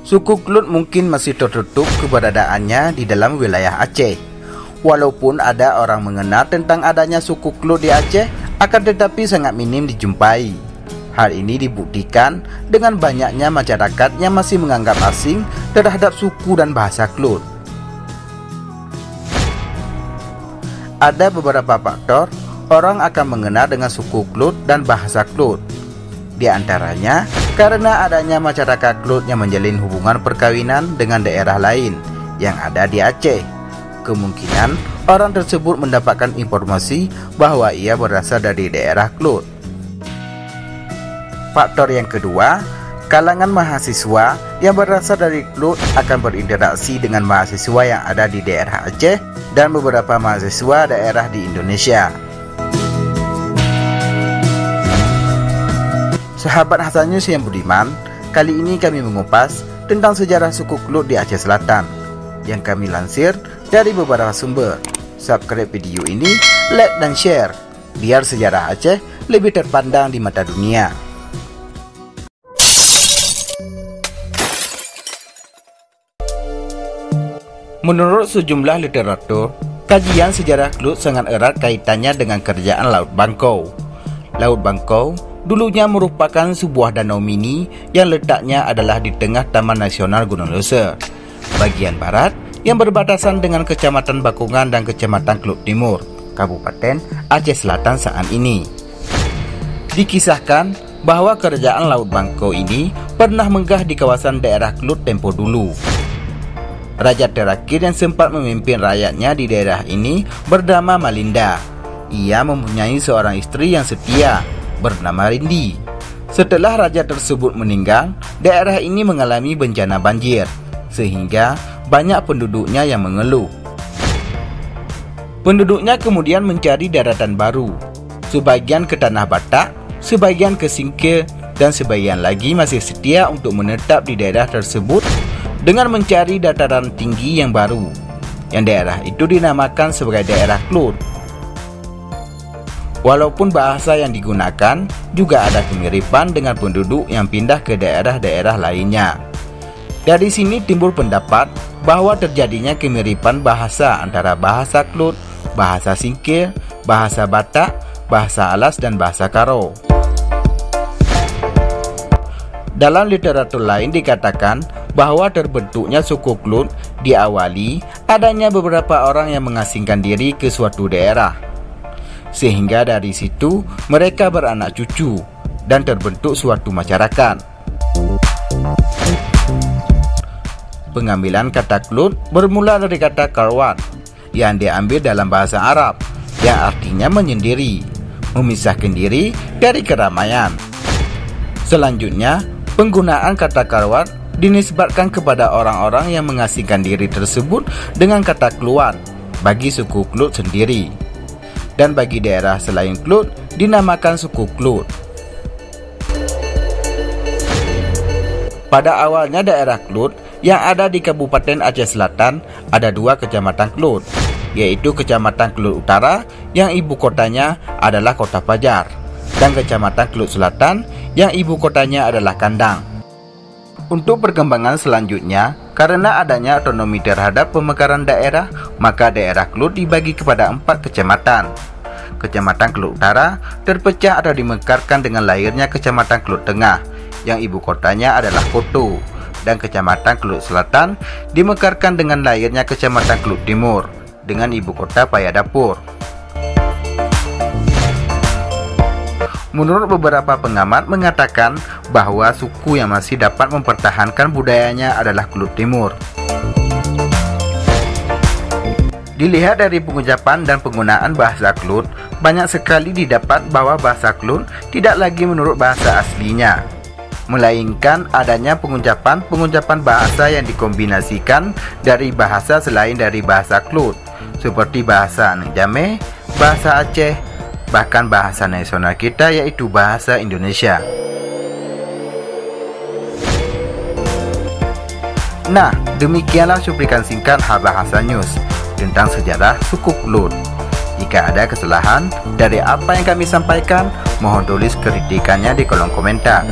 Suku Kelut mungkin masih tertutup keberadaannya di dalam wilayah Aceh. Walaupun ada orang mengenal tentang adanya suku Kelut di Aceh, akan tetapi sangat minim dijumpai. Hal ini dibuktikan dengan banyaknya masyarakat yang masih menganggap asing terhadap suku dan bahasa Kelut. Ada beberapa faktor orang akan mengenal dengan suku Kelut dan bahasa Kelut. Di antaranya, karena adanya masyarakat Kelut yang menjalin hubungan perkawinan dengan daerah lain yang ada di Aceh. Kemungkinan orang tersebut mendapatkan informasi bahwa ia berasal dari daerah Kelut. Faktor yang kedua, kalangan mahasiswa yang berasal dari Kelut akan berinteraksi dengan mahasiswa yang ada di daerah Aceh dan beberapa mahasiswa daerah di Indonesia. Sahabat Hasan News yang budiman, kali ini kami mengupas tentang sejarah suku Kelut di Aceh Selatan yang kami lansir dari beberapa sumber. Subscribe video ini, like dan share, biar sejarah Aceh lebih terpandang di mata dunia. Menurut sejumlah literatur, kajian sejarah Kelut sangat erat kaitannya dengan kerajaan Laut Bangkau. Laut Bangkau dulunya merupakan sebuah danau mini yang letaknya adalah di tengah Taman Nasional Gunung Leuser, bagian barat yang berbatasan dengan Kecamatan Bakungan dan Kecamatan Kelut Timur, Kabupaten Aceh Selatan saat ini. Dikisahkan bahwa kerajaan Laut Bangkau ini pernah megah di kawasan daerah Kelut tempo dulu. Raja terakhir yang sempat memimpin rakyatnya di daerah ini bernama Malinda. Ia mempunyai seorang istri yang setia bernama Rindi. Setelah raja tersebut meninggal, daerah ini mengalami bencana banjir, sehingga banyak penduduknya yang mengeluh. Penduduknya kemudian mencari daratan baru, sebagian ke Tanah Batak, sebagian ke Singkil, dan sebagian lagi masih setia untuk menetap di daerah tersebut dengan mencari dataran tinggi yang baru, yang daerah itu dinamakan sebagai daerah Kelut. Walaupun bahasa yang digunakan juga ada kemiripan dengan penduduk yang pindah ke daerah-daerah lainnya. Dari sini timbul pendapat bahwa terjadinya kemiripan bahasa antara bahasa Kelut, bahasa Singkil, bahasa Batak, bahasa Alas, dan bahasa Karo. Dalam literatur lain dikatakan bahwa terbentuknya suku Kelut diawali adanya beberapa orang yang mengasingkan diri ke suatu daerah, sehingga dari situ mereka beranak cucu dan terbentuk suatu masyarakat. Pengambilan kata Kelut bermula dari kata Karwat yang diambil dalam bahasa Arab yang artinya menyendiri, memisahkan diri dari keramaian. Selanjutnya, penggunaan kata Karwat dinisbatkan kepada orang-orang yang mengasingkan diri tersebut dengan kata Keluan bagi suku Kelut sendiri, dan bagi daerah selain Kelut dinamakan suku Kelut. Pada awalnya daerah Kelut yang ada di Kabupaten Aceh Selatan ada dua kecamatan Kelut, yaitu Kecamatan Kelut Utara yang ibu kotanya adalah Kota Fajar, dan Kecamatan Kelut Selatan yang ibu kotanya adalah Kandang. Untuk perkembangan selanjutnya, karena adanya otonomi terhadap pemekaran daerah, maka daerah Kelut dibagi kepada 4 kecamatan. Kecamatan Kelut Utara terpecah atau dimekarkan dengan lahirnya Kecamatan Kelut Tengah, yang ibu kotanya adalah Koto, dan Kecamatan Kelut Selatan dimekarkan dengan lahirnya Kecamatan Kelut Timur, dengan ibu kota Payadapur. Menurut beberapa pengamat mengatakan bahwa suku yang masih dapat mempertahankan budayanya adalah Kelut Timur. Dilihat dari pengucapan dan penggunaan bahasa Kelut, banyak sekali didapat bahwa bahasa Kelut tidak lagi menurut bahasa aslinya, melainkan adanya pengucapan bahasa yang dikombinasikan dari bahasa selain dari bahasa Kelut, seperti bahasa Nejame, bahasa Aceh, bahkan bahasa nasional kita yaitu bahasa Indonesia. Nah, demikianlah cuplikan singkat Hasan News tentang sejarah suku Kelut. Jika ada kesalahan dari apa yang kami sampaikan, mohon tulis kritikannya di kolom komentar.